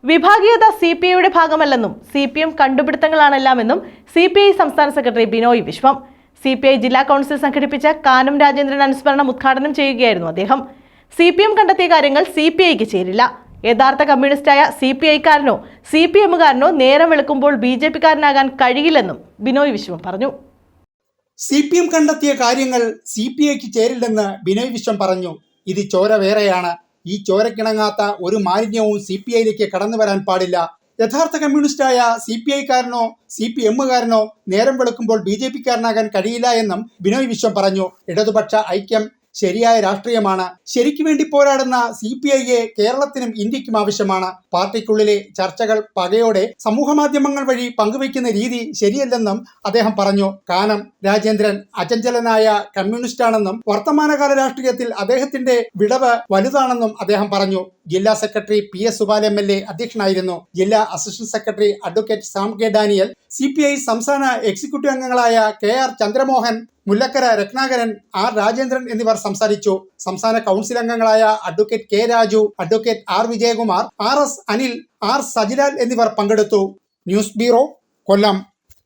വിഭാഗീയത CPIയുടെ ഭാഗമല്ലെന്നും CPM കണ്ടുപിടുത്തങ്ങളാണെല്ലാമെന്നും CPI സംസ്ഥാന secretary Binoy Viswam. CPI ജില്ലാ കൗൺസിൽ സംഘടിപ്പിച്ച കാനം രാജേന്ദ്രൻ അനുസ്മരണം ഉദ്ഘാടനം ചെയ്യുകയായിരുന്നു അദ്ദേഹം. CPM കണ്ടെത്തിയ കാര്യങ്ങൾ CPIക്ക് ചേരില്ല. യഥാർത്ഥ കമ്മ്യൂണിസ്റ്റായ CPIക്കാരനോ CPMകാരനോ നേരം വെളുക്കുമ്പോൾ BJPക്കാരനാകാൻ കഴിയില്ലെന്നും ബിനോയ് വിശ്വം പറഞ്ഞു. CPM കണ്ടെത്തിയ കാര്യങ്ങൾ CPIക്ക് ചേരില്ലെന്ന് ബിനോയ് വിശ്വം പറഞ്ഞു. ഇത് ചോര വേറെയാണ്. ഈ ചോരക്കിണങ്ങാത്ത ഒരു മാലിന്യവും CPIയിലേക്ക് കടന്നു വരാൻ പാടില്ല. യഥാർത്ഥ കമ്മ്യൂണിസ്റ്റായ CPIക്കാരനോ CPMകാരനോ നേരം വെളുക്കുമ്പോൾ BJPക്കാരനാകാൻ കഴിയില്ല എന്നും ബിനോയ് വിശ്വം പറഞ്ഞു. ഇടതുപക്ഷ ഐക്യം ശരിയായ രാഷ്ട്രീയമാണ്. ശരിക്കു വേണ്ടി പോരാടുന്ന CPIയെ കേരളത്തിനും ഇന്ത്യക്കും ആവശ്യമാണ്. പാർട്ടിക്കുള്ളിലെ ചർച്ചകൾ പകയോടെ സമൂഹമാധ്യമങ്ങൾ വഴി പങ്കുവയ്ക്കുന്ന രീതി ശരിയല്ലെന്നും അദ്ദേഹം പറഞ്ഞു. കാനം രാജേന്ദ്രൻ അചഞ്ചലനായ കമ്മ്യൂണിസ്റ്റാണെന്നും വർത്തമാനകാല രാഷ്ട്രീയത്തിൽ അദ്ദേഹത്തിന്റെ വിടവ് വലുതാണെന്നും അദ്ദേഹം പറഞ്ഞു. ജില്ലാ സെക്രട്ടറി PS സുബാൽ MLA അധ്യക്ഷനായിരുന്നു. ജില്ലാ assistant secretary advocate Sam K Daniel, CPI സംസ്ഥാന എക്സിക്യൂട്ടീവ് അംഗങ്ങളായ KR ചന്ദ്രമോഹൻ, മുല്ലക്കര രത്നാകരൻ, R രാജേന്ദ്രൻ എന്നിവർ സംസാരിച്ചു. സംസ്ഥാന കൗൺസിൽ അംഗങ്ങളായ advocate K Raju, advocate R Vijayakumar, RS Anil, R Sajilal എന്നിവർ പങ്കെടുത്തു. ന്യൂസ് ബ്യൂറോ, കൊല്ലം.